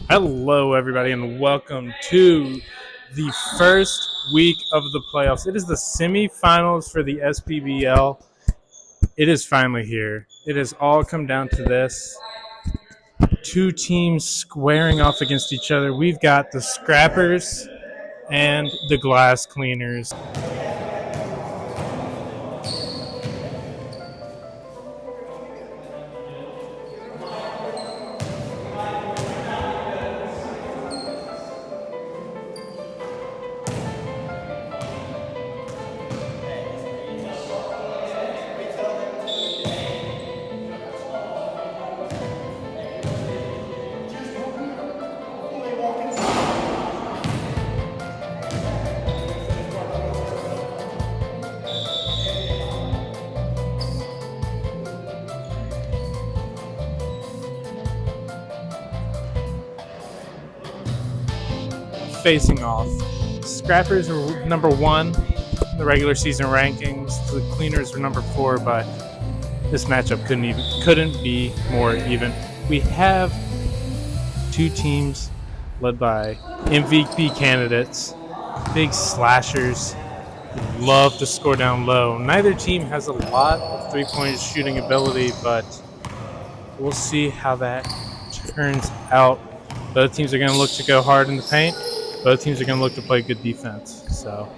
Hello, everybody, and welcome to the first week of the playoffs. It is the semifinals for the SPBL. It is finally here. It has all come down to this. Two teams squaring off against each other. We've got the Scrappers and the Glass Cleaners. Facing off. Scrappers are number 1 in the regular season rankings. The Cleaners are number 4, but this matchup couldn't be more even. We have two teams led by MVP candidates, big slashers, who love to score down low. Neither team has a lot of three-point shooting ability, but we'll see how that turns out. Both teams are going to look to go hard in the paint. Both teams are going to look to play good defense. So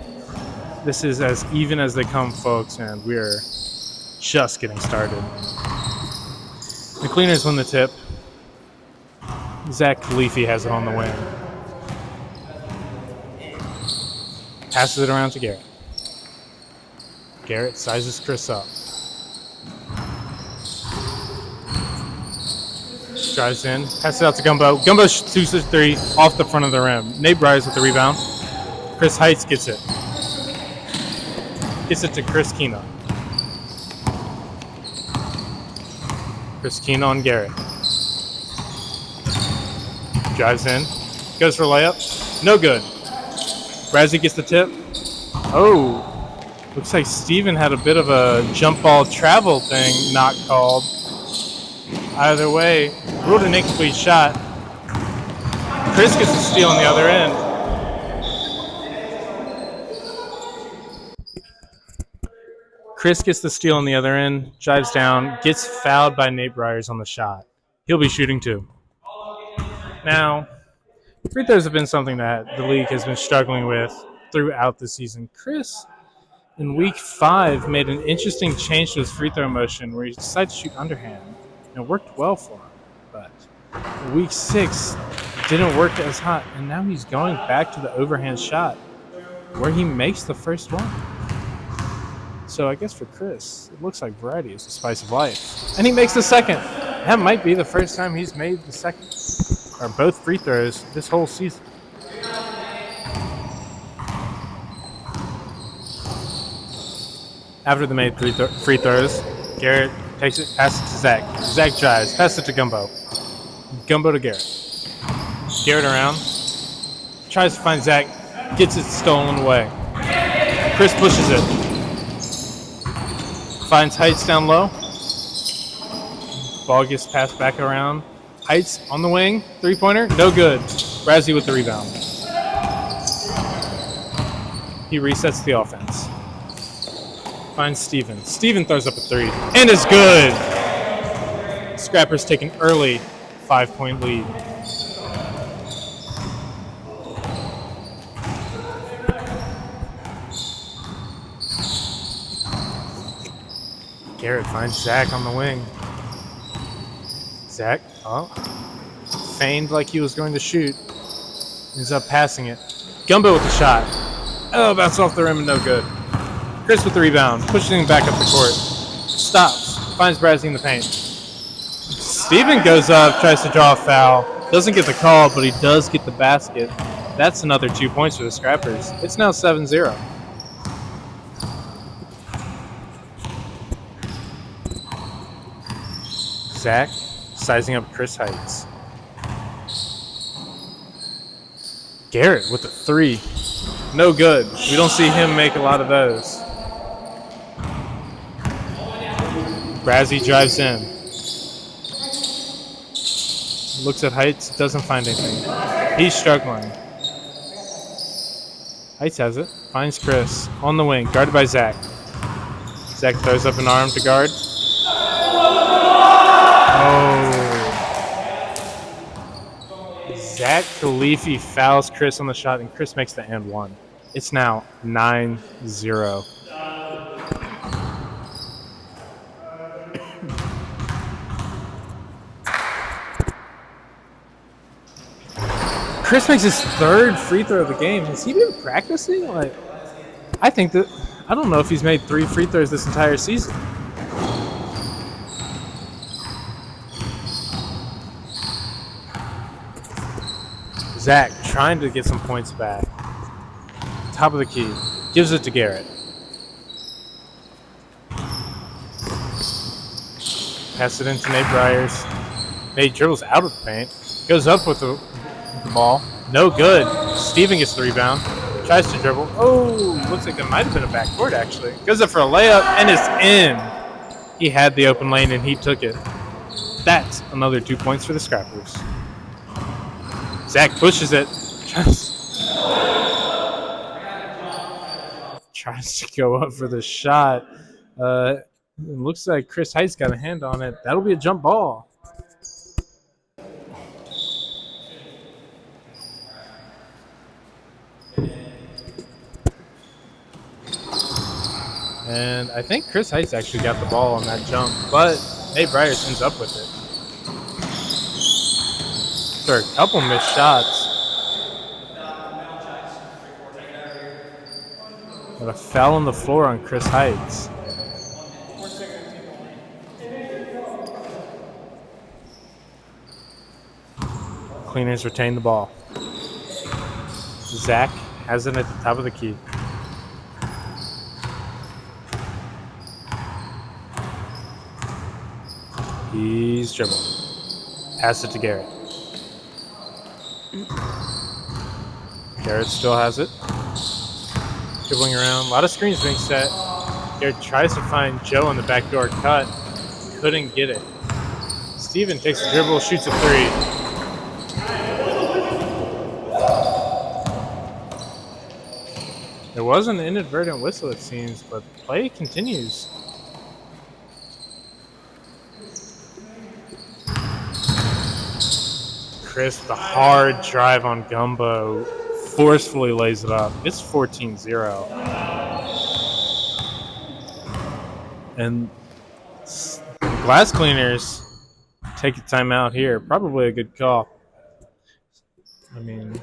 this is as even as they come, folks, and we're just getting started. The Cleaners win the tip. Zach Khalifi has it on the wing. Passes it around to Garrett. Garrett sizes Chris up. Drives in, passes it out to Gumbo. Gumbo shoots the three off the front of the rim. Nate Bryars with the rebound. Chris Heights gets it. Gets it to Chris Quina. Chris Quina on Garrett. Drives in. Goes for a layup. No good. Brazzy gets the tip. Oh. Looks like Steven had a bit of a jump ball travel thing not called. Either way, ruled an incomplete shot. Chris gets the steal on the other end. Chris gets the steal on the other end, drives down, gets fouled by Nate Bryars on the shot. He'll be shooting too. Now, free throws have been something that the league has been struggling with throughout the season. Chris, in week 5, made an interesting change to his free throw motion where he decided to shoot underhand. And it worked well for him. But week 6 didn't work as hot, and now he's going back to the overhand shot where he makes the first one. So I guess for Chris, it looks like variety is the spice of life. And he makes the second. That might be the first time he's made the second, or both free throws this whole season. After the made free throws, Garrett takes it, passes it to Zach. Zach drives, passes it to Gumbo. Gumbo to Garrett. Garrett around, tries to find Zach, gets it stolen away. Chris pushes it. Finds Heights down low. Ball gets passed back around. Heights on the wing, three-pointer, no good. Brazzy with the rebound. He resets the offense. Finds Steven. Steven throws up a three, and it's good. Scrappers take an early 5-point lead. Garrett finds Zach on the wing. Zach, feigned like he was going to shoot. Ends up passing it. Gumbo with the shot. Oh, bounced off the rim and no good. Chris with the rebound, pushing him back up the court. Stops, finds Brazzy in the paint. Steven goes up, tries to draw a foul. Doesn't get the call, but he does get the basket. That's another 2 points for the Scrappers. It's now 7-0. Zach sizing up Chris Heights. Garrett with the three. No good. We don't see him make a lot of those. Brazzy drives in. Looks at Heights, doesn't find anything. He's struggling. Heights has it. Finds Chris on the wing, guarded by Zach. Zach throws up an arm to guard. Oh. Zach Khalifi fouls Chris on the shot, and Chris makes the and one. It's now 9-0. Chris makes his third free throw of the game. Has he been practicing? I don't know if he's made 3 free throws this entire season. Zach trying to get some points back. Top of the key. Gives it to Garrett. Pass it into Nate Briers. Nate dribbles out of the paint. Goes up with the ball. No good. Stephen gets the rebound. Tries to dribble. Oh, looks like there might have been a backcourt actually. Goes up for a layup and it's in. He had the open lane and he took it. That's another 2 points for the Scrappers. Zach pushes it. Tries to go up for the shot. It looks like Chris Heights got a hand on it. That'll be a jump ball. And I think Chris Heights actually got the ball on that jump, but Nate Briers ends up with it. For a couple missed shots. But a foul on the floor on Chris Heights. Cleaners retain the ball. Zach has it at the top of the key. He's dribbling. Pass it to Garrett. Garrett still has it. Dribbling around. A lot of screens being set. Garrett tries to find Joe on the backdoor cut. Couldn't get it. Stephen takes the dribble, shoots a 3. There was an inadvertent whistle, it seems, but play continues. Chris, the hard drive on Gumbo, forcefully lays it up. It's 14-0. And Glass Cleaners take a timeout here. Probably a good call. I mean,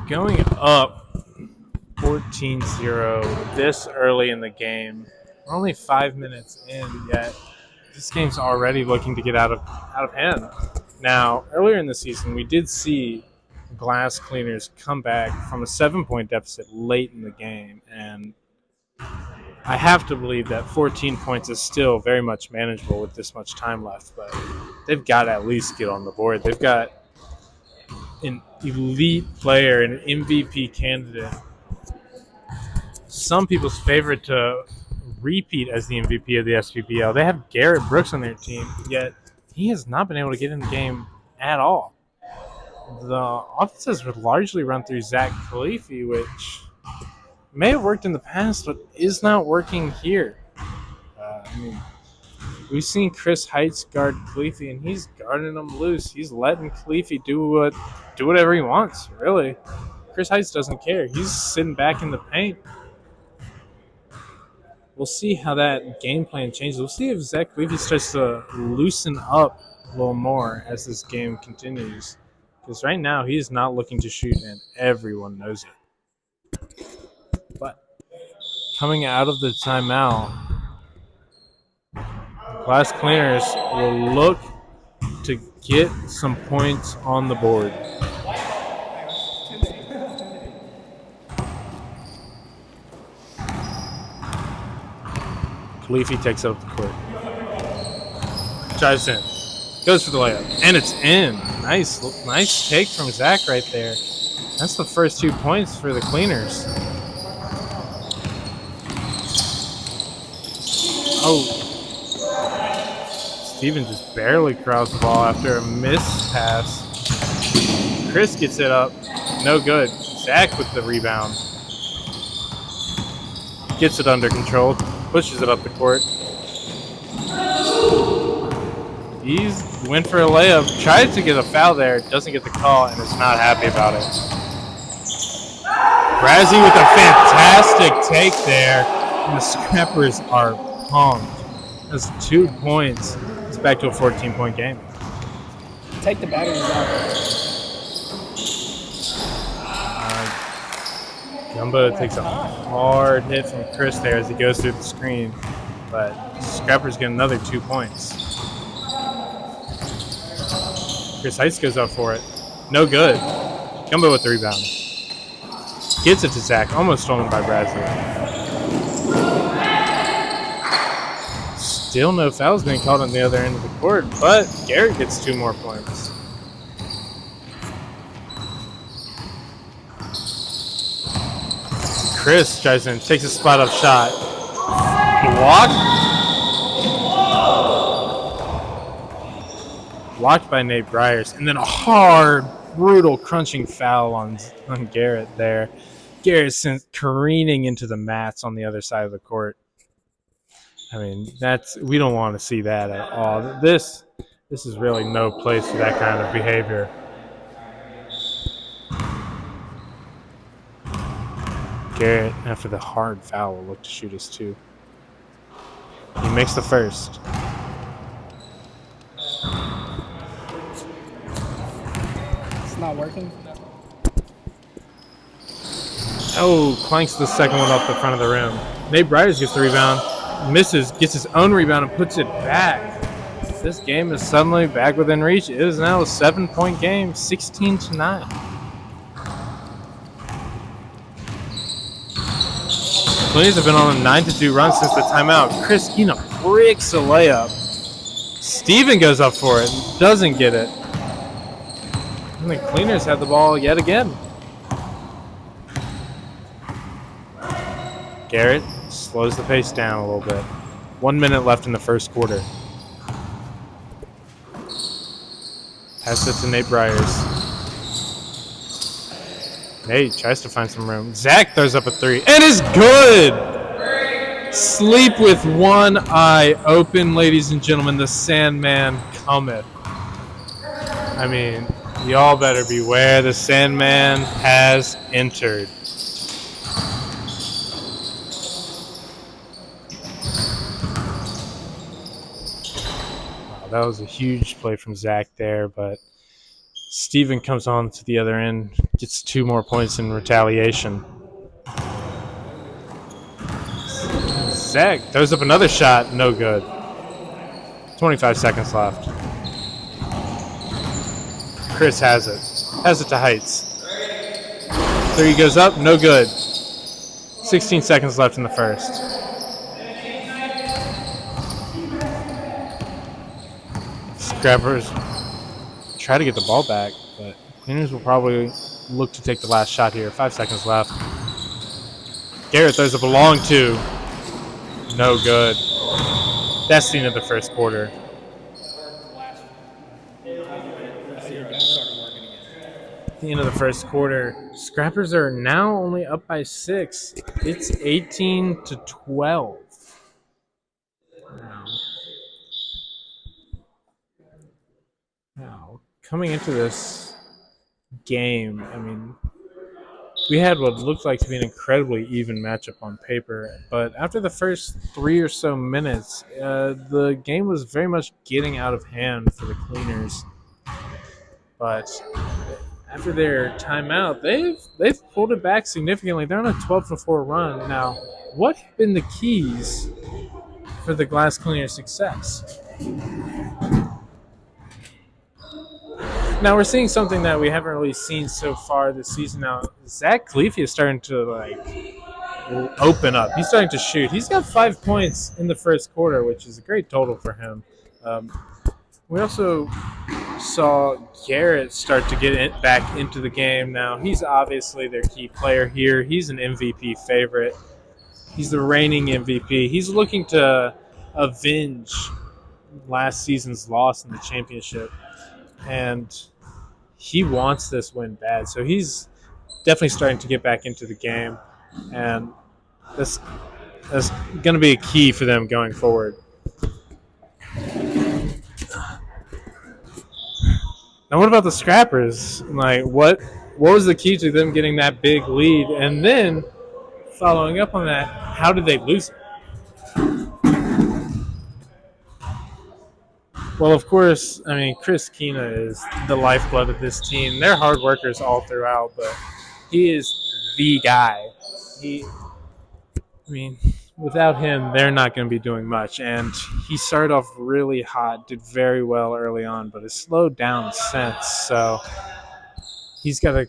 going up 14-0 this early in the game. We're only 5 minutes in yet. This game's already looking to get out of hand. Now, earlier in the season, we did see Glass Cleaners come back from a 7-point deficit late in the game, and I have to believe that 14 points is still very much manageable with this much time left, but they've got to at least get on the board. They've got an elite player, an MVP candidate, some people's favorite to repeat as the MVP of the SPBL. They have Garrett Brooks on their team, yet he has not been able to get in the game at all. The offenses would largely run through Zach Khalifi, which may have worked in the past, but is not working here. We've seen Chris Heights guard Khalifi, and he's guarding him loose. He's letting Khalifi do whatever he wants, really. Chris Heights doesn't care. He's sitting back in the paint. We'll see how that game plan changes. We'll see if Zach Khalifi starts to loosen up a little more as this game continues. Because right now, he is not looking to shoot, and everyone knows it. But coming out of the timeout, Glass Cleaners will look to get some points on the board. Khalifi takes it up the court. Drives in. Goes for the layup. And it's in. Nice take from Zach right there. That's the first 2 points for the Cleaners. Oh. Stephen just barely crossed the ball after a missed pass. Chris gets it up. No good. Zach with the rebound. Gets it under control. Pushes it up the court. He's went for a layup. Tried to get a foul there. Doesn't get the call and is not happy about it. Brazzy with a fantastic take there. And the Scrappers are pumped. That's 2 points. It's back to a 14-point game. Take the batteries out. Gumbo takes a hard hit from Chris there as he goes through the screen. But Scrappers get another 2 points. Chris Heights goes up for it. No good. Gumbo with the rebound. Gets it to Zach. Almost stolen by Bradley. Still no fouls being called on the other end of the court, but Garrett gets 2 more points. Chris tries in, takes a spot-up shot. Blocked by Nate Bryers. And then a hard, brutal, crunching foul on Garrett there. Garrett sent careening into the mats on the other side of the court. I mean, we don't want to see that at all. This is really no place for that kind of behavior. Garrett, after the hard foul, will look to shoot his 2. He makes the first. It's not working. Oh, clanks the second one off the front of the rim. Nate Bryers gets the rebound, misses, gets his own rebound, and puts it back. This game is suddenly back within reach. It is now a 7-point game, 16-9. Queens have been on a 9-2 run since the timeout. Chris Quina bricks a layup. Stephen goes up for it, doesn't get it. And the Cleaners have the ball yet again. Garrett slows the pace down a little bit. 1 minute left in the first quarter. Pass it to Nate Bryers. Nate tries to find some room. Zach throws up a 3 and is good! Sleep with one eye open, ladies and gentlemen. The Sandman cometh. I mean, y'all better beware. The Sandman has entered. Wow, that was a huge play from Zach there, but Stephen comes on to the other end, gets 2 more points in retaliation. Zach throws up another shot, no good. 25 seconds left. Chris has it to Heights. 3 goes up, no good. 16 seconds left in the first. Scrappers try to get the ball back, but Cleaners will probably look to take the last shot here. 5 seconds left. Garrett throws up a long 2. No good. That's the end of the first quarter. At the end of the first quarter, Scrappers are now only up by 6. It's 18-12. Now, coming into this game, I mean, we had what looked like to be an incredibly even matchup on paper, but after the first 3 or so minutes, the game was very much getting out of hand for the Cleaners. But after their timeout, they've pulled it back significantly. They're on a 12-4 run. Now, what have been the keys for the Glass Cleaners' success? Now, we're seeing something that we haven't really seen so far this season. Now, Zach Khalifi is starting to, open up. He's starting to shoot. He's got 5 points in the first quarter, which is a great total for him. We also saw Garrett start to get back into the game now. He's obviously their key player here. He's an MVP favorite. He's the reigning MVP. He's looking to avenge last season's loss in the championship, and he wants this win bad. So he's definitely starting to get back into the game, and that's going to be a key for them going forward. Now, what about the Scrappers? Like, what was the key to them getting that big lead? And then, following up on that, how did they lose it? Well, of course, I mean, Chris Quina is the lifeblood of this team. They're hard workers all throughout, but he is the guy. Without him, they're not going to be doing much. And he started off really hot, did very well early on, but has slowed down since. So he's got to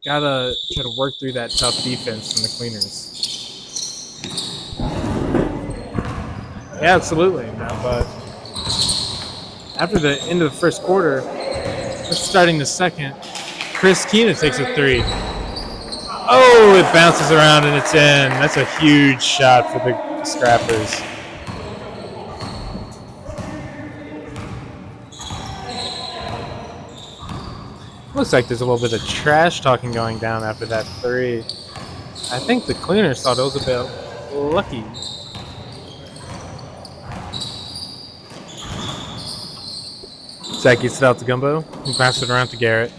try to work through that tough defense from the Cleaners. Yeah, absolutely. No, but after the end of the first quarter, starting the second, Chris Quina takes a three. Oh, it bounces around and it's in. That's a huge shot for the Scrappers. Looks like there's a little bit of trash talking going down after that three. I think the Cleaners thought it was a bit lucky. Zach gets it out to Gumbo. He passes it around to Garrett.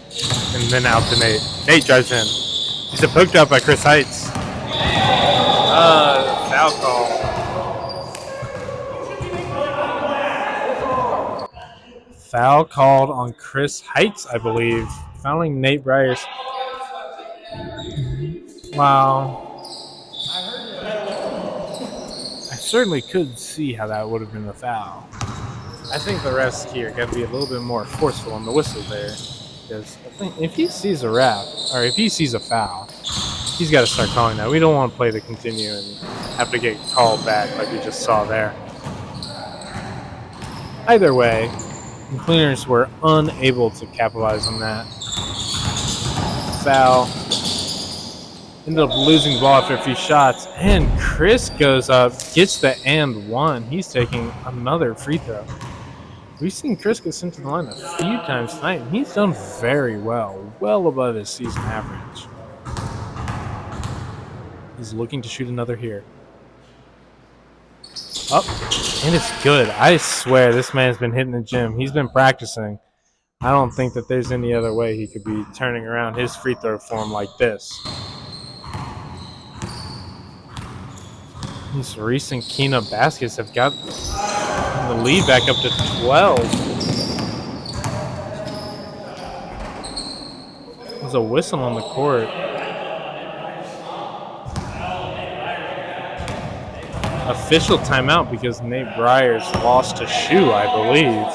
And then out to Nate. Nate drives in. He's a poke job by Chris Heights. Foul call. Foul called on Chris Heights, I believe. Fouling Nate Briers. Wow. I certainly could see how that would have been a foul. I think the refs here got to be a little bit more forceful on the whistle there. Because I think if he sees a ref, or if he sees a foul, he's got to start calling that. We don't want to play to continue and have to get called back like we just saw there. Either way, the Cleaners were unable to capitalize on that. Foul. Ended up losing the ball after a few shots. And Chris goes up, gets the and one. He's taking another free throw. We've seen Chris get sent to the line a few times tonight, and he's done very well above his season average. He's looking to shoot another here. Up, and it's good. I swear this man's been hitting the gym. He's been practicing. I don't think that there's any other way he could be turning around his free throw form like this. These recent Quina baskets have got the lead back up to 12. There's a whistle on the court. Official timeout because Nate Briers lost a shoe, I believe.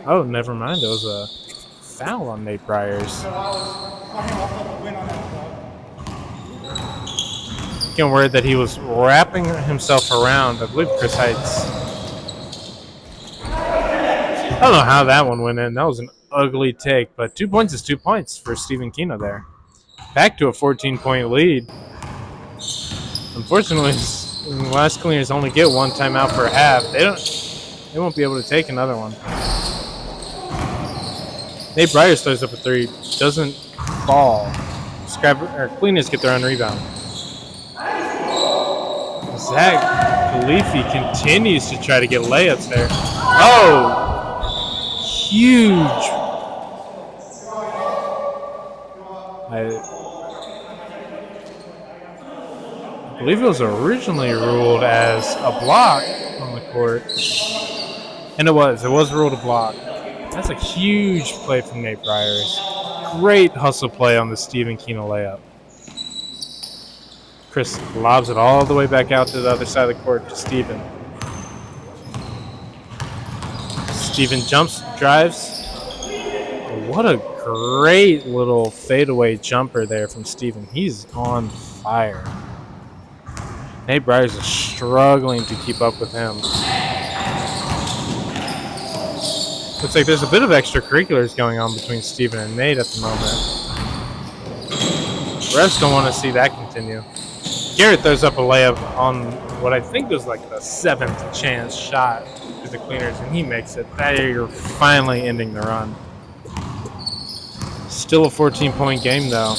Oh, never mind. It was a foul on Nate Briers. Getting word that he was wrapping himself around, I believe, Chris Heights. I don't know how that one went in. That was an ugly take, but 2 points is 2 points for Stephen Quina there. Back to a 14-point lead. Unfortunately, the last Cleaners only get one timeout per half. They won't be able to take another one. Nate Briers throws up a three, doesn't fall. Cleaners get their own rebound. Zach Khalifi continues to try to get layups there. Oh! Huge. I believe it was originally ruled as a block on the court. And it was ruled a block. That's a huge play from Nate Briers. Great hustle play on the Stephen Quina layup. Chris lobs it all the way back out to the other side of the court to Stephen. Stephen jumps, drives. What a great little fadeaway jumper there from Stephen. He's on fire. Nate Briers is struggling to keep up with him. Looks like there's a bit of extracurriculars going on between Stephen and Nate at the moment. Refs don't want to see that continue. Garrett throws up a layup on what I think was like the 7th chance shot to the Cleaners, and he makes it. They're finally ending the run. Still a 14-point game, though.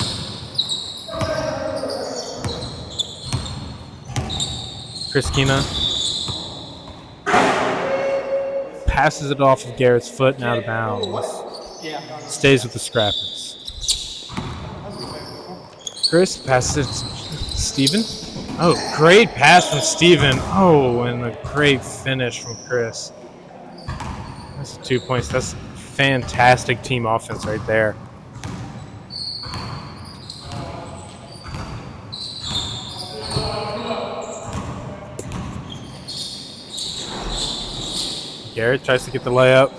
Chris Quina passes it off of Garrett's foot and out of bounds. Stays with the Scrappers. Chris passes it to Stephen. Oh, great pass from Stephen. Oh, and a great finish from Chris. That's 2 points. That's fantastic team offense right there. Garrett tries to get the layup.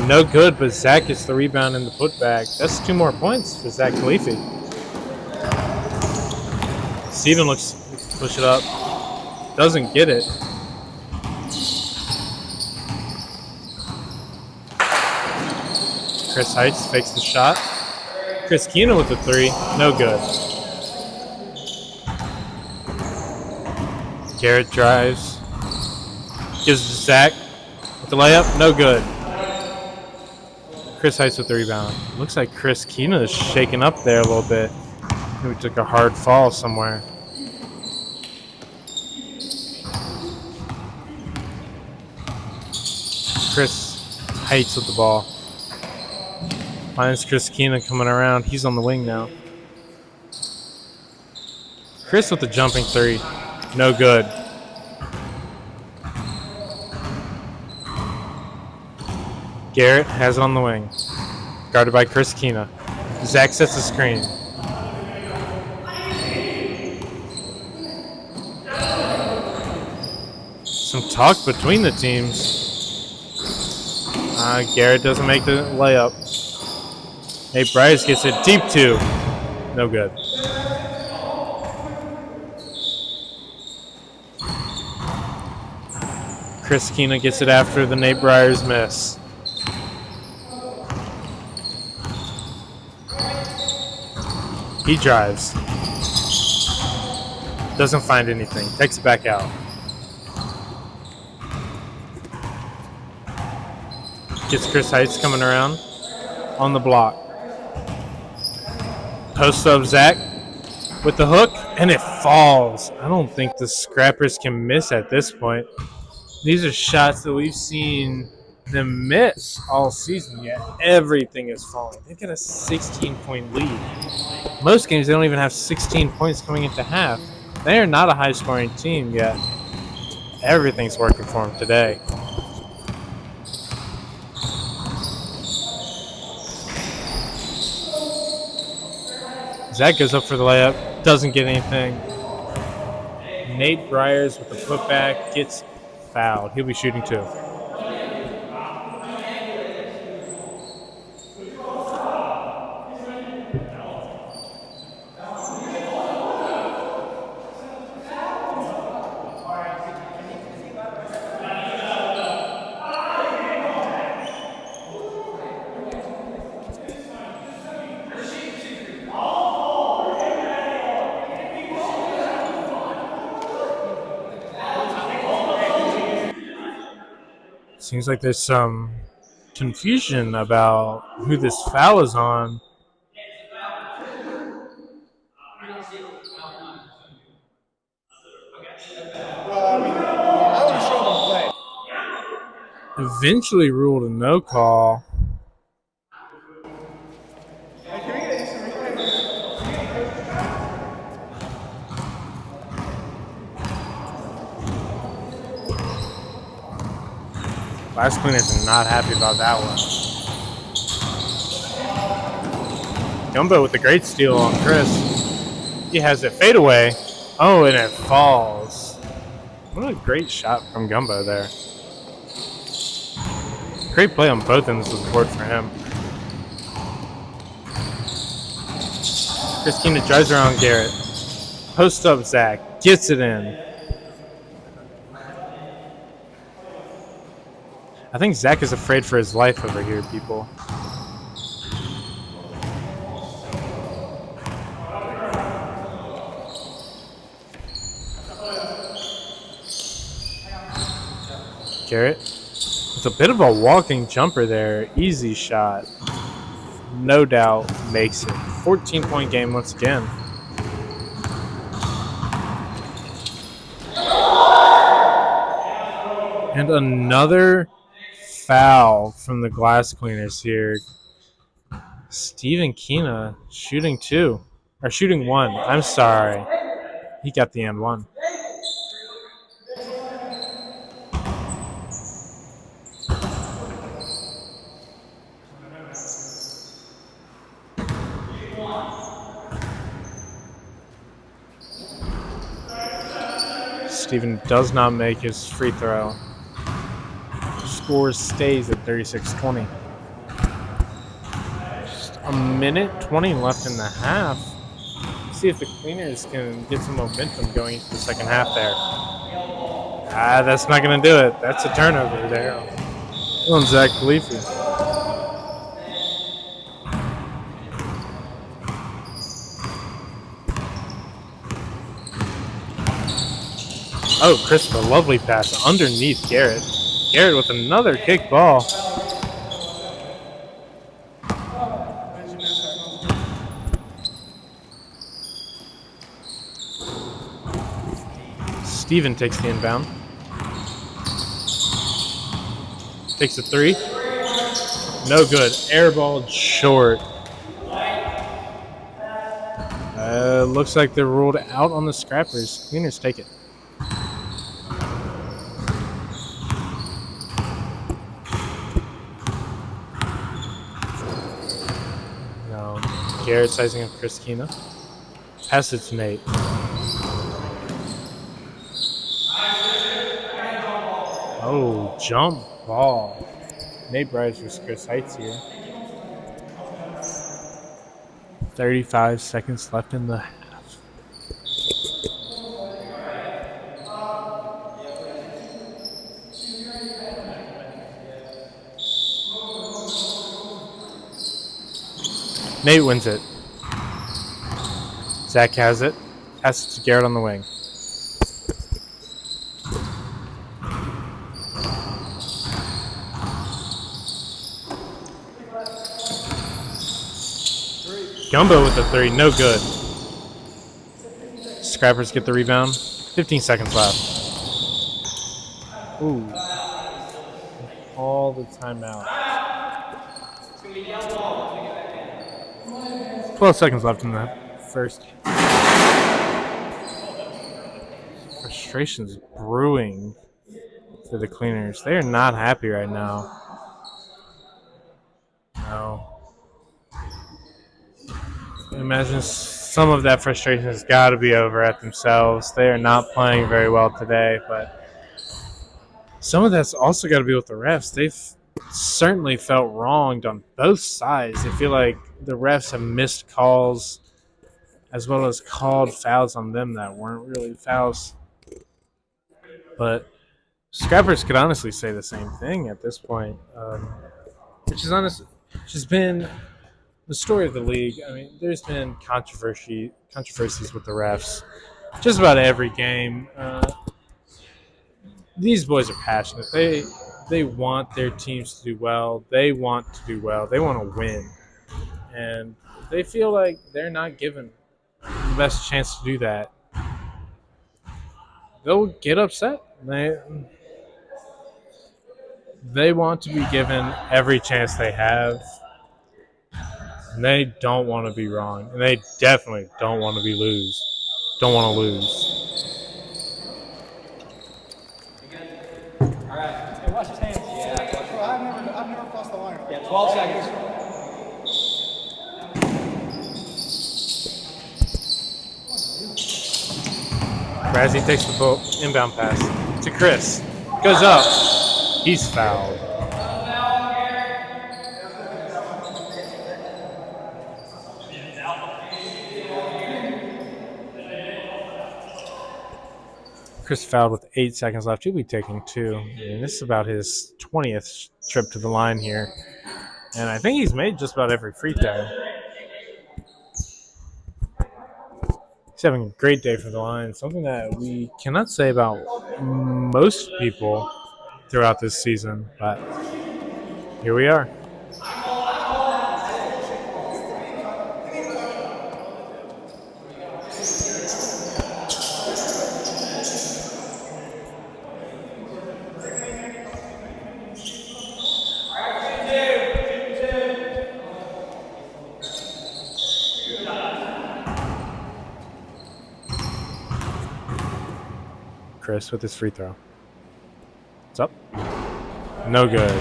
No good, but Zach gets the rebound and the putback. That's 2 more points for Zach Khalifi. Steven looks to push it up. Doesn't get it. Chris Heights fakes the shot. Chris Quina with the 3. No good. Garrett drives. Gives it to Zach. With the layup, no good. Chris Heights with the rebound. Looks like Chris Quina is shaking up there a little bit. Maybe took a hard fall somewhere. Chris Heights with the ball. Finds Chris Quina coming around. He's on the wing now. Chris with the jumping 3. No good. Garrett has it on the wing. Guarded by Chris Quina. Zach sets the screen. Some talk between the teams. Garrett doesn't make the layup. Nate Bryce gets it deep 2. No good. Chris Quina gets it after the Nate Bryers miss. He drives. Doesn't find anything. Takes it back out. Gets Chris Heights coming around on the block. Post up Zach with the hook, and it falls. I don't think the Scrappers can miss at this point. These are shots that we've seen them miss all season, yet everything is falling. They've got a 16-point lead. Most games, they don't even have 16 points coming into half. They are not a high-scoring team yet. Everything's working for them today. Zach goes up for the layup, doesn't get anything. Nate Bryers with the putback gets fouled. He'll be shooting 2. Seems like there's some confusion about who this foul is on. Eventually ruled a no call. Last Cleaners are not happy about that one. Gumbo with a great steal on Chris. He has it fade away. Oh, and it falls. What a great shot from Gumbo there. Great play on both ends of the court for him. Chris Quina drives around Garrett. Post up Zach. Gets it in. I think Zach is afraid for his life over here, people. Garrett with a bit of a walking jumper there. Easy shot. No doubt makes it. 14-point game once again. And another foul from the glass cleaners here. Stephen Quina shooting shooting one. I'm sorry. He got the and one. Stephen does not make his free throw. Score stays at 36-20. Just a minute 20 left in the half. See if the cleaners can get some momentum going into the second half there. That's not going to do it. That's a turnover there on Zach Khalifi. Oh, Chris, a lovely pass underneath Garrett. Garrett with another kick ball. Steven takes the inbound. Takes a three. No good. Airballed short. Looks like they're ruled out on the scrappers. Cleaners take it. No. Garrett sizing up Chris Quina. Pass it to Nate. Oh, jump ball. Nate Bryce versus Chris Heights here. 35 seconds left in the half. Nate wins it. Zach has it. Passes to Garrett on the wing. Gumbo with the three, no good. Scrappers get the rebound. 15 seconds left. Ooh. All the timeout. 12 seconds left in the first. Frustration's brewing for the cleaners. They are not happy right now. No. I imagine some of that frustration has got to be over at themselves. They are not playing very well today, but some of that's also got to be with the refs. They've certainly felt wronged on both sides. They feel like the refs have missed calls as well as called fouls on them that weren't really fouls. But Scrappers could honestly say the same thing at this point, which has been the story of the league. I mean, there's been controversies with the refs just about every game. These boys are passionate. They want their teams to do well. They want to do well. They want to win. And they feel like they're not given the best chance to do that. They'll get upset. They want to be given every chance they have. And they don't want to be wrong. And they definitely don't want to lose. All right. Hey, watch his hands. Yeah. I've never crossed the line. Yeah, 12 seconds. Razzie takes the inbound pass to Chris. Goes up. He's fouled. Chris fouled with 8 seconds left. He'll be taking two. And this is about his 20th trip to the line here. And I think he's made just about every free throw. He's having a great day for the line. Something that we cannot say about most people throughout this season, but here we are. Chris with his free throw. What's up? No good.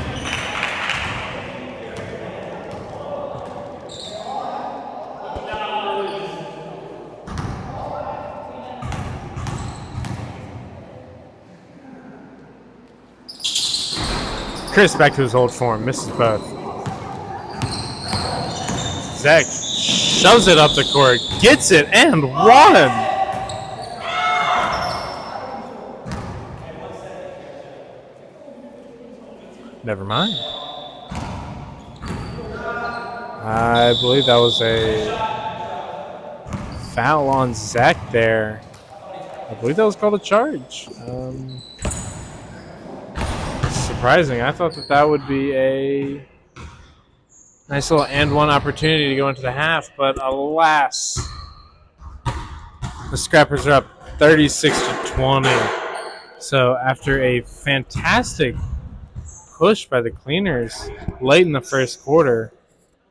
Chris back to his old form. Misses both. Zach shoves it up the court. Gets it and one. Never mind. I believe that was a foul on Zach there. I believe that was called a charge. Surprising. I thought that would be a nice little and one opportunity to go into the half, but alas, the Scrappers are up 36-20. So after a fantastic push by the Cleaners late in the first quarter,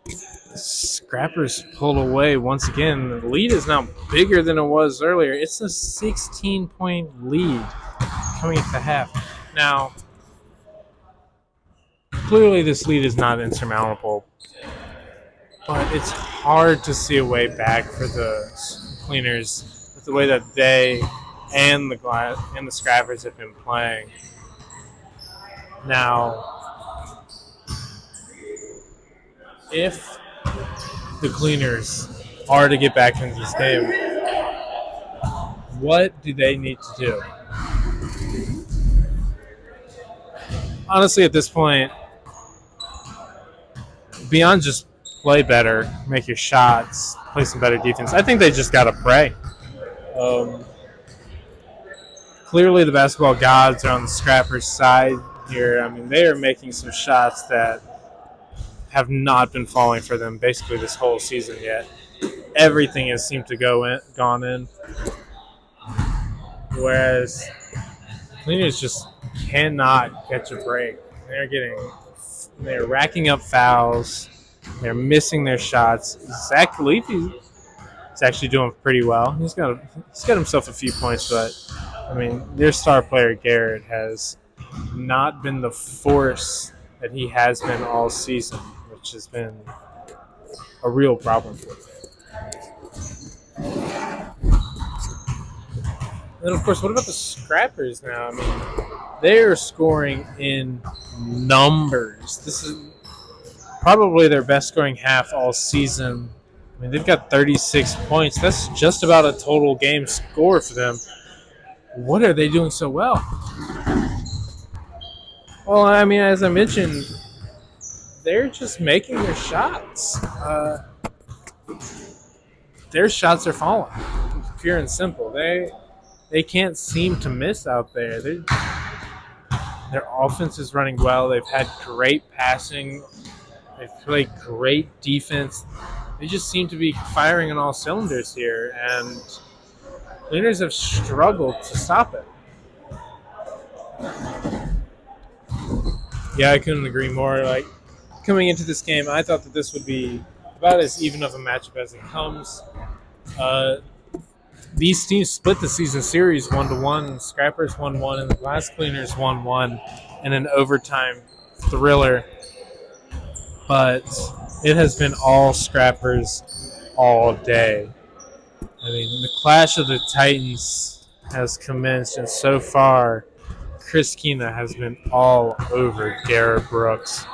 the Scrappers pulled away once again. The lead is now bigger than it was earlier. It's a 16-point lead coming into the half. Now, clearly this lead is not insurmountable, but it's hard to see a way back for the Cleaners with the way that they and the Scrappers have been playing. Now, if the Cleaners are to get back into this game, what do they need to do? Honestly, at this point, beyond just play better, make your shots, play some better defense, I think they just got to pray. Clearly, the basketball gods are on the Scrappers' side here. I mean, they are making some shots that have not been falling for them basically this whole season yet. Everything has seemed to gone in, whereas Cleaners just cannot catch a break. They're racking up fouls. They're missing their shots. Zach Leafy is actually doing pretty well. He's got himself a few points, but I mean, their star player Garrett has not been the force that he has been all season, which has been a real problem for them. And of course, what about the Scrappers now? I mean, they are scoring in numbers. This is probably their best scoring half all season. I mean, they've got 36 points. That's just about a total game score for them. What are they doing so well? Well, I mean, as I mentioned, they're just making their shots. Their shots are falling, pure and simple. They can't seem to miss out there. Their offense is running well. They've had great passing. They've played great defense. They just seem to be firing on all cylinders here, and Cleaners have struggled to stop it. Yeah, I couldn't agree more. Like, coming into this game, I thought that this would be about as even of a matchup as it comes. These teams split the season series 1-1. Scrappers 1-1, and the Glass Cleaners 1-1 in an overtime thriller. But it has been all Scrappers all day. I mean, the clash of the Titans has commenced, and so far, Chris Quina has been all over Garrett Brooks.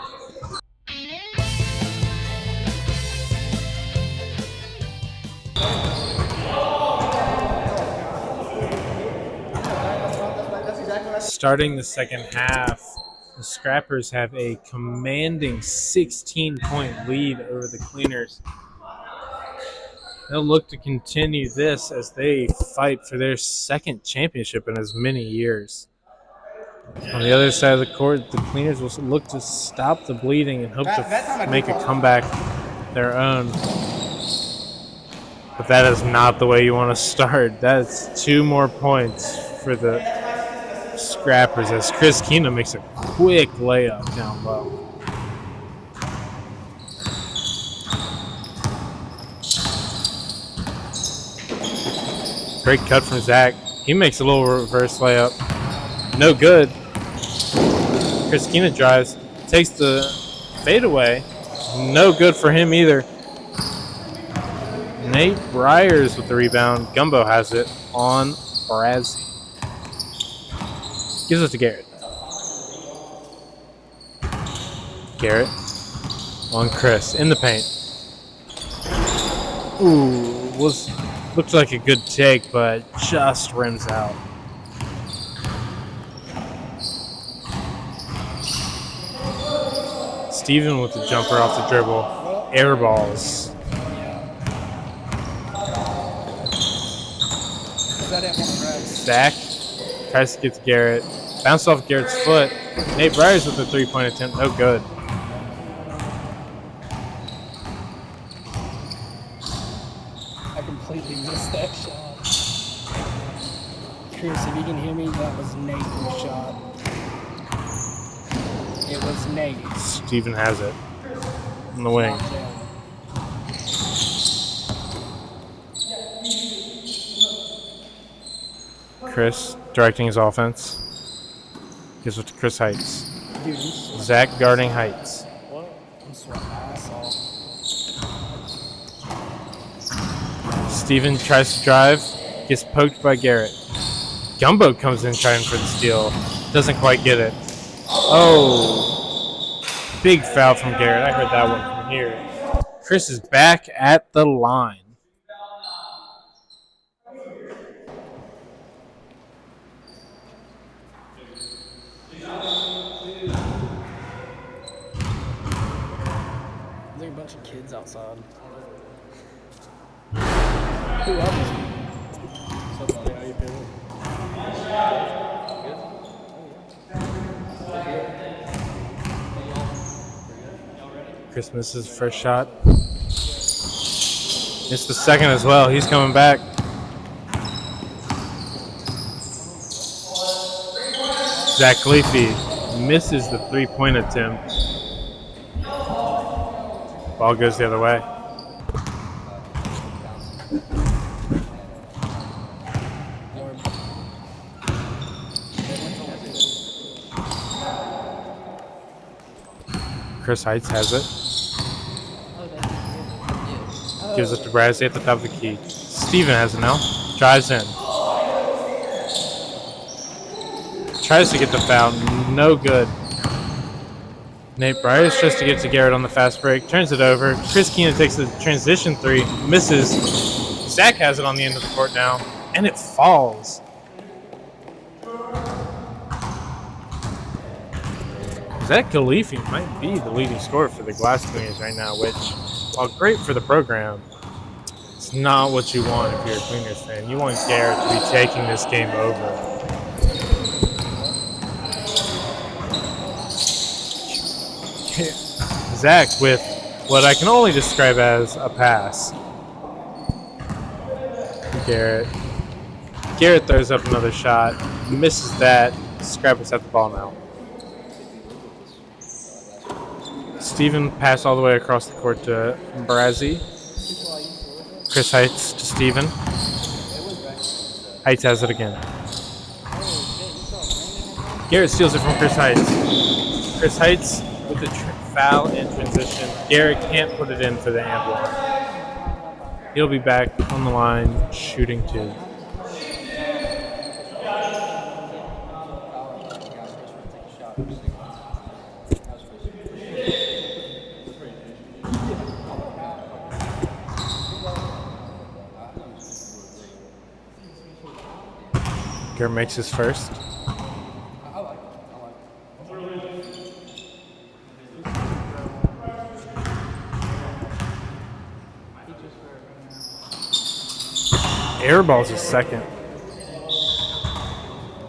Starting the second half, the Scrappers have a commanding 16-point lead over the Cleaners. They'll look to continue this as they fight for their second championship in as many years. On the other side of the court, the cleaners will look to stop the bleeding and hope to make a comeback their own. But that is not the way you want to start. That's 2 more points for the Scrappers as Chris Quina makes a quick layup down low. Great cut from Zach. He makes a little reverse layup. No good. Chris Quina drives, takes the fadeaway. No good for him either. Nate Briers with the rebound. Gumbo has it on Brazzi. Gives it to Garrett. Garrett on Chris in the paint. Ooh, looked like a good take, but just rims out. Stephen with the jumper off the dribble. Air balls. Zach tries to get to Garrett. Bounce off Garrett's foot. Nate Briers with the 3-point attempt. No good. I completely missed that shot. Chris, if you can hear me, that was Nate's shot. It was Nate. Stephen has it on the wing. Chris directing his offense. Gives it to Chris Heights. Dude, Zach guarding Heights. I'm sweating my ass off. Steven tries to drive. Gets poked by Garrett. Gumbo comes in trying for the steal. Doesn't quite get it. Oh. Big foul from Garrett. I heard that one from here. Chris is back at the line. There's a bunch of kids outside. Who are these people? So funny, how you feeling? Chris misses his first shot. Missed the second as well. He's coming back. Zach Khalifi misses the 3-point attempt. Ball goes the other way. Chris Heights has it. Gives it to Brazzi at the top of the key. Steven has it now. Drives in. Tries to get the foul. No good. Nate Briers tries to get to Garrett on the fast break. Turns it over. Chris Quina takes the transition 3. Misses. Zach has it on the end of the court now. And it falls. Zach Khalifi might be the leading scorer for the Glass Cleaners right now, which, while great for the program, it's not what you want if you're a Cleaners fan. You want Garrett to be taking this game over. Zach with what I can only describe as a pass. Garrett throws up another shot, misses that. Scrappers have the ball now. Steven passed all the way across the court to Brazzi. Chris Heights to Steven. Heights has it again. Garrett steals it from Chris Heights. Chris Heights with the foul in transition. Garrett can't put it in for the and one. He'll be back on the line shooting 2. Garrett makes his first. Airballs his second.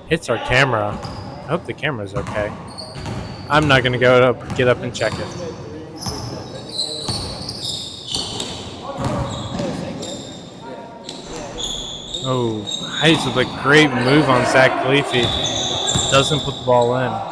Hits our camera. hope the camera's okay. I'm not going to get up and check it. Oh, Heights with a great move on Zach Khalifi. Doesn't put the ball in.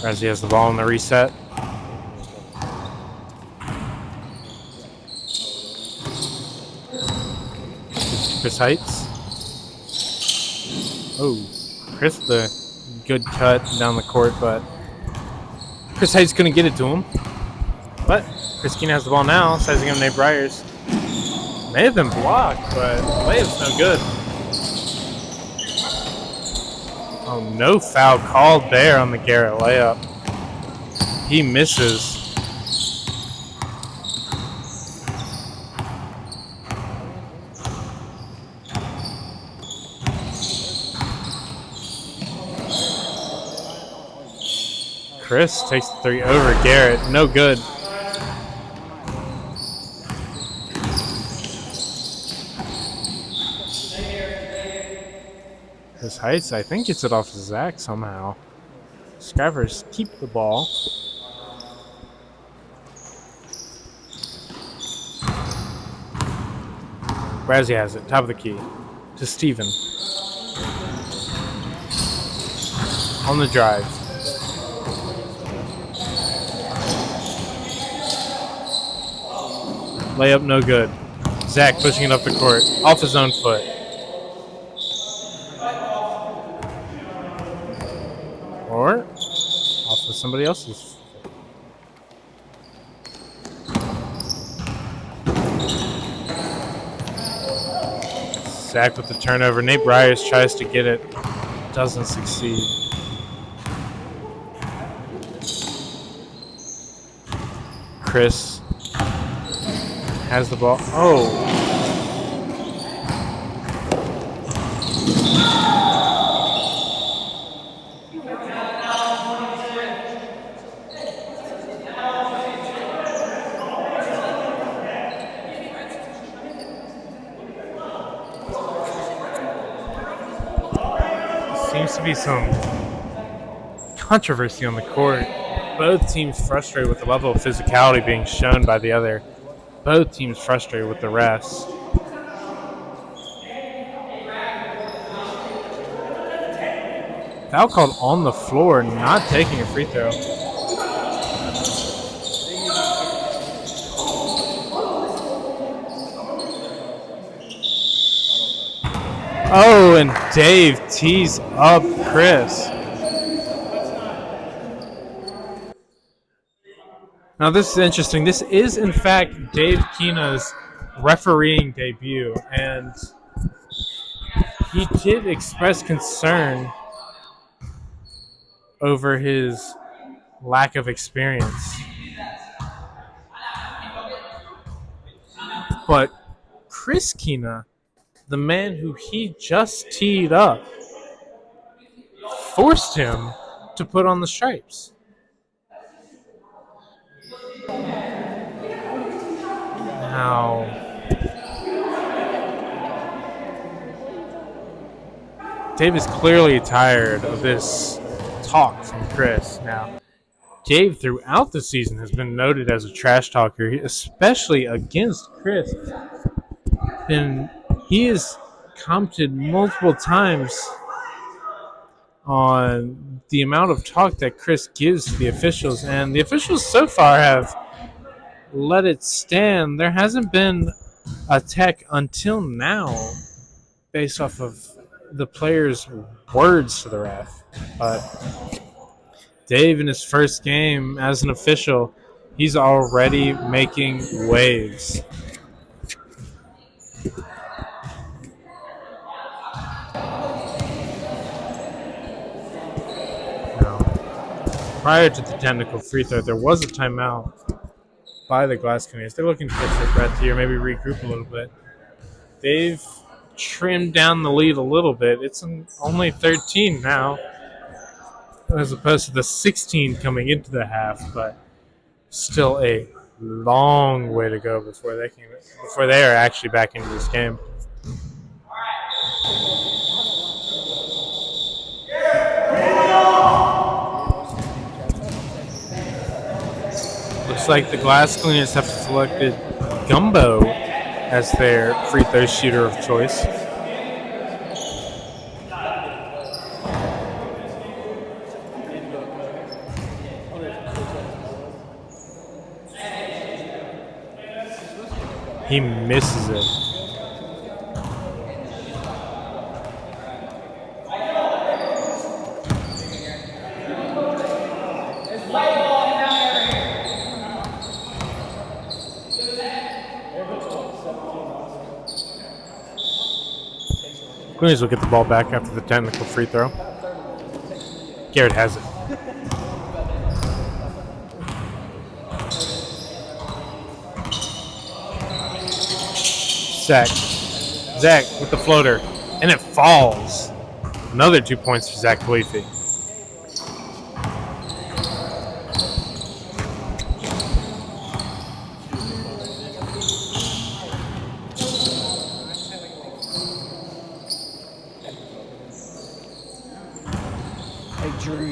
As he has the ball in the reset. Chris Heights. Oh, Chris the good cut down the court, but Chris Heights couldn't get it to him. But Chris Quina has the ball now, sizing him Nate Briers. May have been blocked, but layup's no good. Oh, no foul called there on the Garrett layup. He misses. Chris takes the three over Garrett. No good. Chris Heights, I think, gets it off Zach somehow. Scrappers keep the ball. Razzie has it, top of the key, to Stephen. On the drive. Layup no good. Zach pushing it up the court, off his own foot. Or off of somebody else's. Zach with the turnover. Nate Briers tries to get it. Doesn't succeed. Chris has the ball. Oh. Seems to be some controversy on the court. Both teams frustrated with the level of physicality being shown by the other. Both teams frustrated with the refs. Foul called on the floor, not taking a free throw. Oh, and Dave tees up Chris. Now this is interesting. This is, in fact, Dave Quina's refereeing debut, and he did express concern over his lack of experience. But Chris Quina, the man who he just teed up, forced him to put on the stripes. Now, Dave is clearly tired of this talk from Chris. Now, Dave throughout the season has been noted as a trash talker, especially against Chris. And he has commented multiple times on the amount of talk that Chris gives to the officials, and the officials so far have let it stand. There hasn't been a tech until now based off of the players' words to the ref. But Dave, in his first game as an official, he's already making waves. Prior to the technical free throw, there was a timeout by the Glass Canoes. They're looking to catch their breath here, maybe regroup a little bit. they've trimmed down the lead a little bit. It's only 13 now, as opposed to the 16 coming into the half, but still a long way to go before they are actually back into this game. Looks like the glass cleaners have selected Gumbo as their free throw shooter of choice. He misses it. Queens will get the ball back after the technical free throw. Garrett has it. Zach with the floater, and it falls. Another 2 points for Zach Khalifi.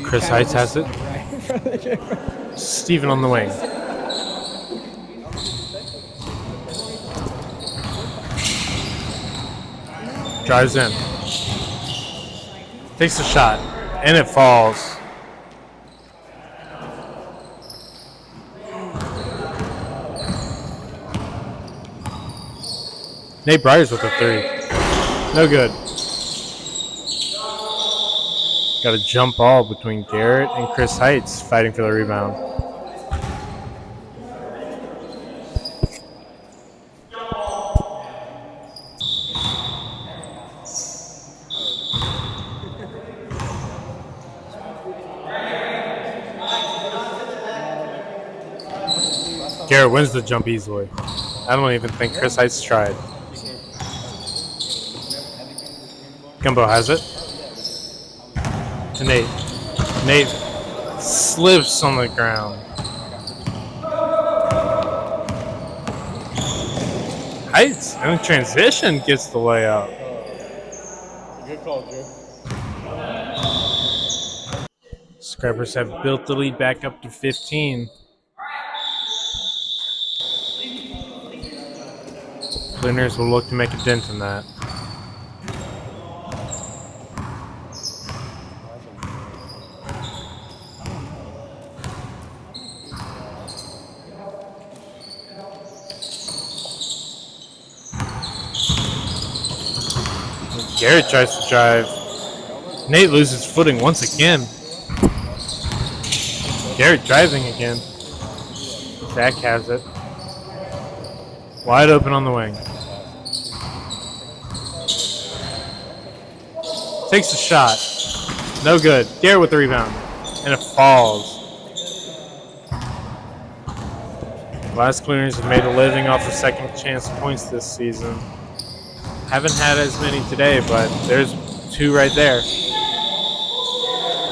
Chris Heights has it. Stephen on the wing. Drives in. Takes a shot. And it falls. Nate Bryers with a three. No good. Got a jump ball between Garrett and Chris Heights fighting for the rebound. Garrett wins the jump easily. I don't even think Chris Heights tried. Gumbo has it. To Nate. Nate slips on the ground. Heights in transition gets the layup. Good call, Joe. Scrappers have built the lead back up to 15. Cleaners will look to make a dent in that. Garrett tries to drive. Nate loses footing once again. Garrett driving again. Zach has it. Wide open on the wing. Takes a shot. No good. Garrett with the rebound. And it falls. Glass Cleaners have made a living off of second chance points this season. Haven't had as many today, but there's two right there.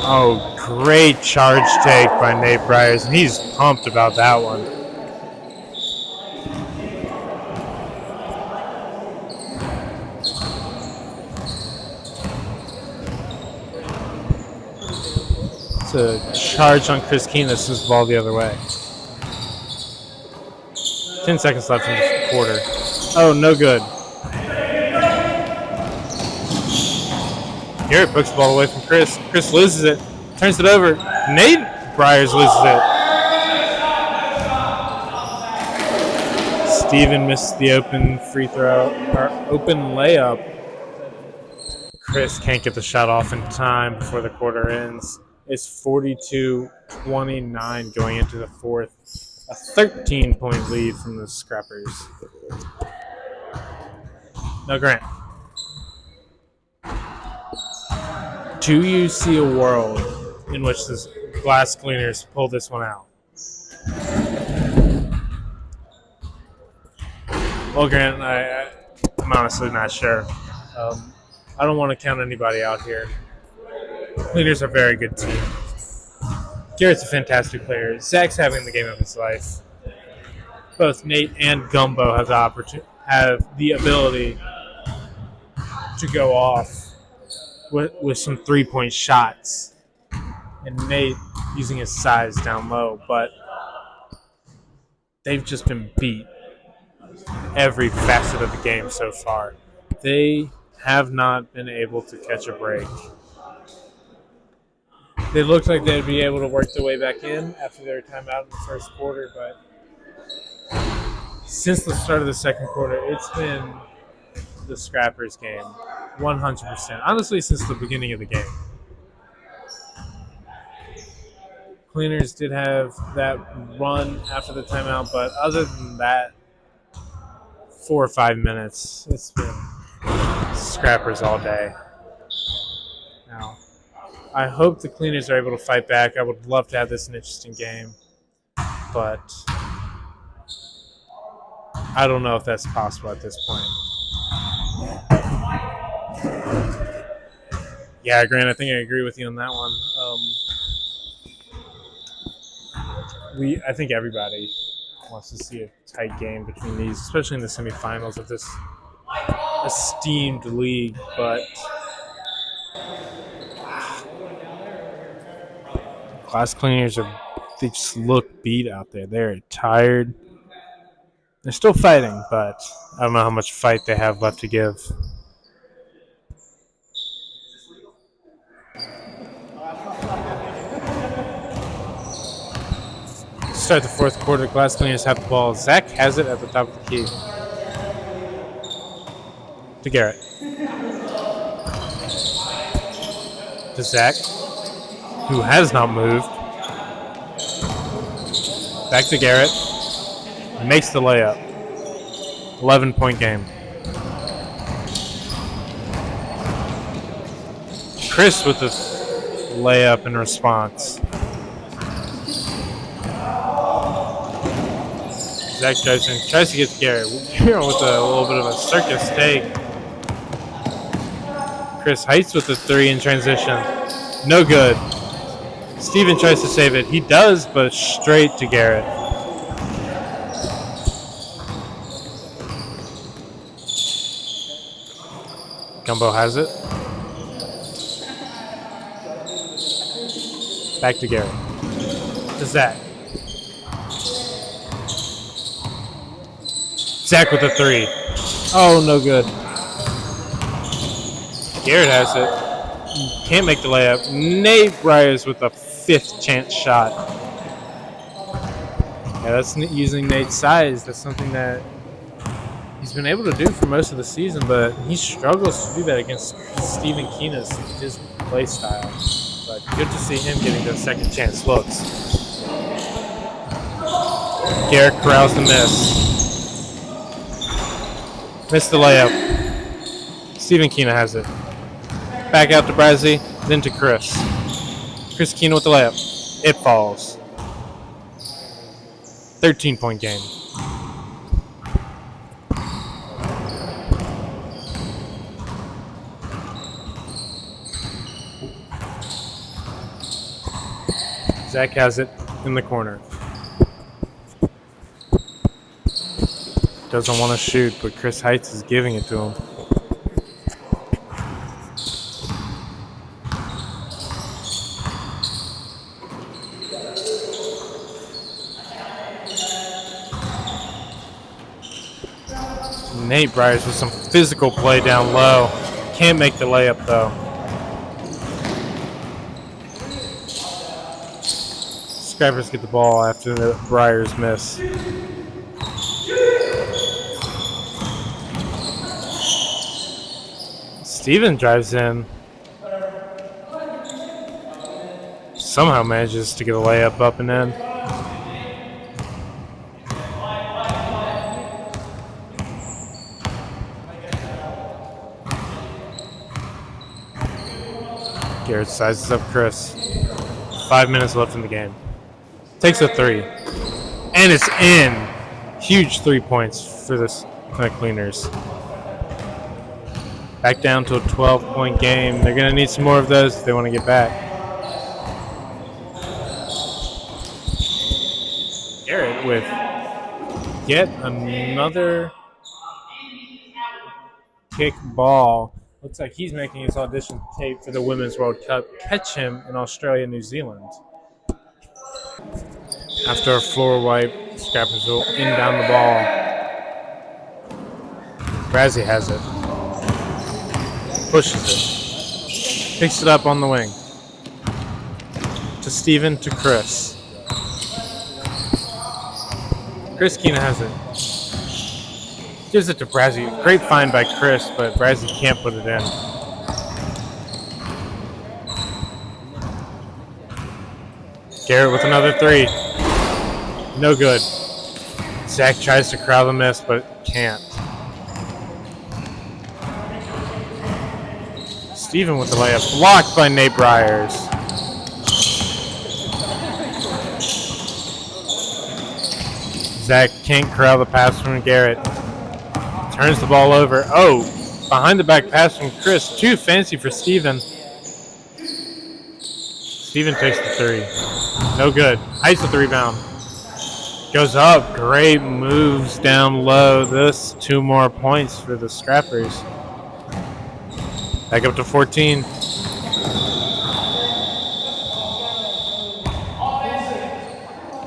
Oh, great charge take by Nate Bryers, and he's pumped about that one. It's a charge on Chris Quina. This is the ball the other way. 10 seconds left in the quarter. Oh, no good. Garrett pokes the ball away from Chris. Chris loses it. Turns it over. Nate Bryers loses it. Stephen missed the open free throw, or open layup. Chris can't get the shot off in time before the quarter ends. It's 42-29 going into the fourth. A 13-point lead from the Scrappers. No, Grant. Do you see a world in which the Glass Cleaners pull this one out? Well, Grant, I'm honestly not sure. I don't want to count anybody out here. Cleaners are a very good team. Garrett's a fantastic player. Zach's having the game of his life. Both Nate and Gumbo have the ability to go off with some 3-point shots. And Nate using his size down low, but they've just been beat every facet of the game so far. They have not been able to catch a break. They looked like they'd be able to work their way back in after their timeout in the first quarter, but since the start of the second quarter, it's been the Scrappers game, 100%. Honestly, since the beginning of the game. Cleaners did have that run after the timeout, but other than that, 4 or 5 minutes, it's been Scrappers all day. Now, I hope the Cleaners are able to fight back. I would love to have this an interesting game, but I don't know if that's possible at this point. Yeah, Grant, I think I agree with you on that one. I think everybody wants to see a tight game between these, especially in the semifinals of this esteemed league. But Glass Cleaners they just look beat out there. They're tired. They're still fighting, but I don't know how much fight they have left to give. Start the fourth quarter. Glass Cleaners have the ball. Zach has it at the top of the key. To Garrett. To Zach, who has not moved. Back to Garrett. Makes the layup. 11-point game. Chris with the layup in response. Zach drives in, tries to get to Garrett. Garrett with a little bit of a circus take. Chris Heights with the 3 in transition. No good. Stephen tries to save it. He does, but straight to Garrett. Gumbo has it. Back to Garrett. To Zach. Zach with the 3. Oh, no good. Garrett has it. Can't make the layup. Nate Briers with a 5th chance shot. Yeah, that's using Nate's size. That's something that he's been able to do for most of the season, but he struggles to do that against Stephen Quina's his play style. But good to see him getting those second chance looks. Garrett corrals the miss. Missed the layup. Stephen Quina has it. Back out to Brazzi, then to Chris. Chris Quina with the layup. It falls. 13-point game. Zach has it in the corner. Doesn't want to shoot, but Chris Heights is giving it to him. Nate Briers with some physical play down low. Can't make the layup, though. Scrappers get the ball after the Briers miss. Steven drives in. Somehow manages to get a layup up and in. Garrett sizes up Chris. 5 minutes left in the game. Takes a 3. And it's in. Huge 3 points for this Cleaners. Back down to a 12-point game. They're going to need some more of those if they want to get back. Garrett with yet another kick ball. Looks like he's making his audition tape for the Women's World Cup. Catch him in Australia, New Zealand. After a floor wipe, Scrappers will inbound the ball. Brazzy has it. Pushes it. Picks it up on the wing. To Stephen, to Chris. Chris Quina has it. Gives it to Brazzy. Great find by Chris, but Brazzy can't put it in. Garrett with another three. No good. Zach tries to corral the miss, but can't. Stephen with the layup. Blocked by Nate Briers. Zach can't corral the pass from Garrett. Turns the ball over. Oh, behind the back pass from Chris. Too fancy for Stephen. Stephen takes the three. No good. Heights with the rebound. Goes up. Great moves down low. This 2 more points for the Scrappers. Back up to 14.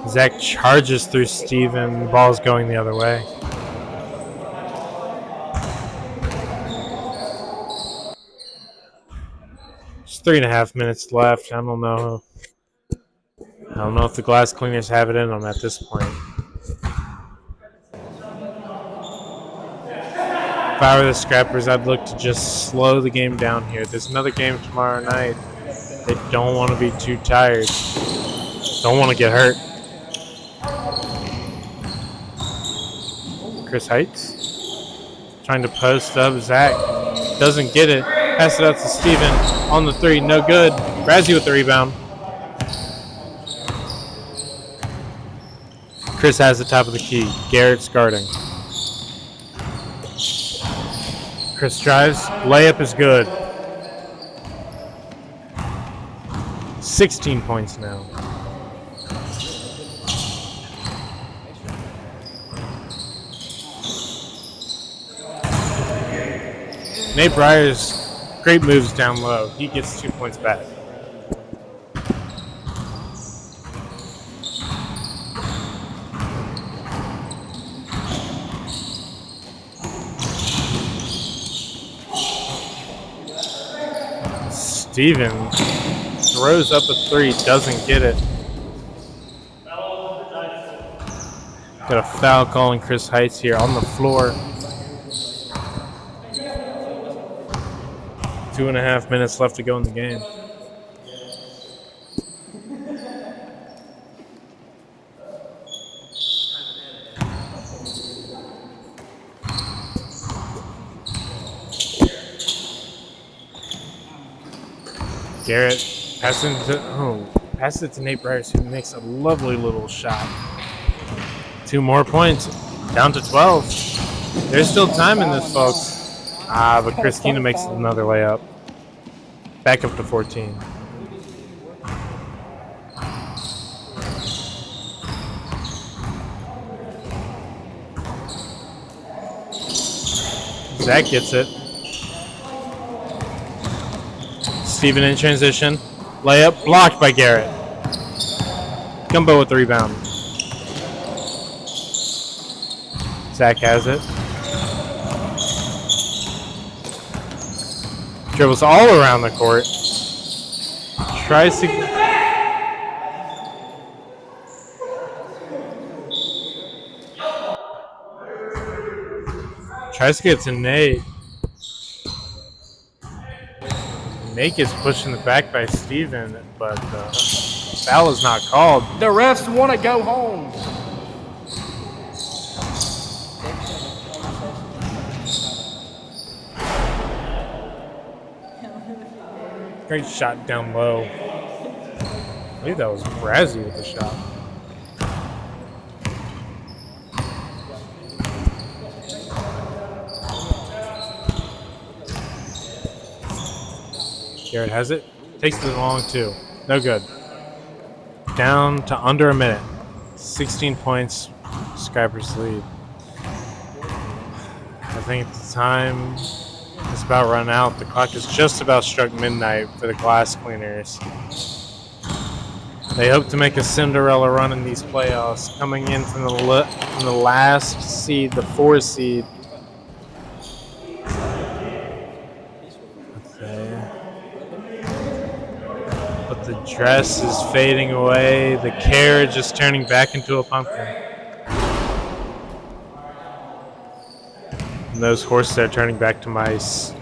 Zach charges through Stephen. The ball's going the other way. Just 3.5 minutes left. I don't know if the glass cleaners have it in them at this point. If I were the Scrappers, I'd look to just slow the game down here. There's another game tomorrow night. They don't want to be too tired. Don't want to get hurt. Chris Heights trying to post up. Zach doesn't get it. Pass it out to Stephen on the three. No good. Brazzy with the rebound. Chris has the top of the key. Garrett's guarding. Chris drives. Layup is good. 16 points now. Nate Briers, great moves down low. He gets 2 points back. Stephen throws up a three, doesn't get it. Got a foul calling Chris Heights here on the floor. 2.5 minutes left to go in the game. Garrett passes it to Nate Briers, who makes a lovely little shot. 2 more points, down to 12. There's still time in this, folks. But Chris Quina makes another layup. Back up to 14. Zach gets it. Stephen in transition. Layup blocked by Garrett. Gumbo with the rebound. Zach has it. Dribbles all around the court. Tries to get to Nate. Nate gets pushed in the back by Stephen, but foul is not called. The refs want to go home. Great shot down low. I believe that was Brazzy with the shot. Garrett has it. Takes it long, too. No good. Down to under a minute. 16 points. Scrappers lead. I think the time is about run out. The clock has just about struck midnight for the glass cleaners. They hope to make a Cinderella run in these playoffs, coming in from the last seed, the 4 seed. Okay. But the dress is fading away. The carriage is turning back into a pumpkin. And those horses are turning back to mice.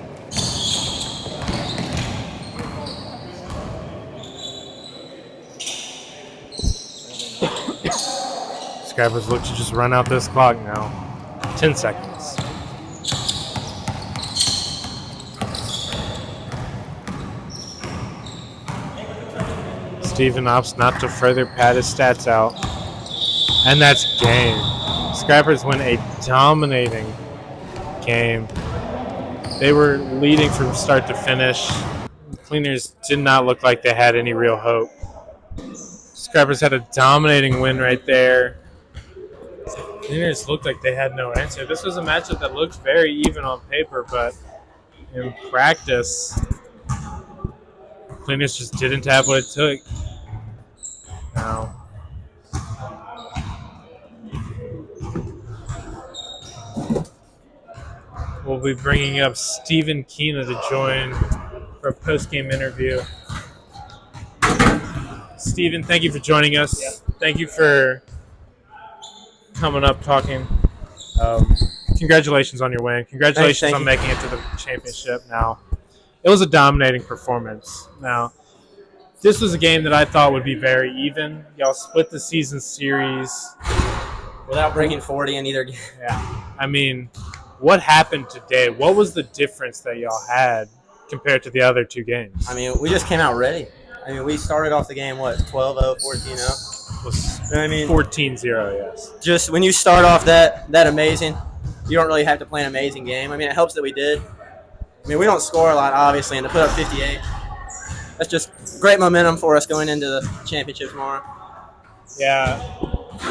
Scrappers look to just run out this clock now. 10 seconds. Stephen opts not to further pad his stats out. And that's game. Scrappers win a dominating game. They were leading from start to finish. The Cleaners did not look like they had any real hope. Scrappers had a dominating win right there. Cleaners looked like they had no answer. This was a matchup that looked very even on paper, but in practice, Cleaners just didn't have what it took. Now, we'll be bringing up Stephen Quina to join for a post-game interview. Stephen, thank you for joining us. Yeah. Thank you for coming up talking. Congratulations on your win. Congratulations Thank on you. making it to the championship. Now, it was a dominating performance. Now, this was a game that I thought would be very even. Y'all split the season series. Without breaking 40 in either game. Yeah. I mean, what happened today? What was the difference that y'all had compared to the other 2 games? I mean, we just came out ready. I mean, we started off the game, 12-0, 14-0? Was I mean, 14-0, yes. just when you start off that amazing, you don't really have to play an amazing game. I mean, it helps that we did. I mean, we don't score a lot, obviously, and to put up 58, that's just great momentum for us going into the championship tomorrow. Yeah.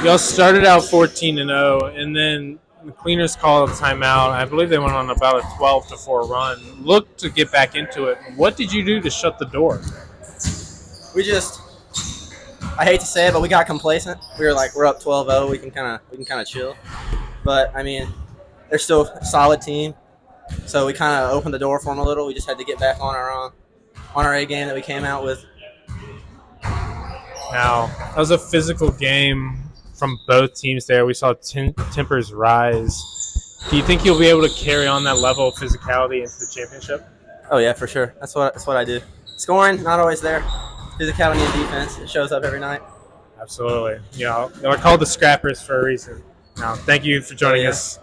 Y'all started out 14-0, and then the Cleaners called a timeout. I believe they went on about a 12-4 run. Looked to get back into it. What did you do to shut the door? We just, I hate to say it, but we got complacent. We were like, we're up 12-0, we can kind of chill. But I mean, they're still a solid team, so we kind of opened the door for them a little. We just had to get back on our A game that we came out with. Now, that was a physical game from both teams there. We saw tempers rise. Do you think you'll be able to carry on that level of physicality into the championship? Oh yeah, for sure. That's what I do. Scoring, not always there. Physicality and defense, it shows up every night. Absolutely. You know, they're called the Scrappers for a reason. Now, thank you for joining us.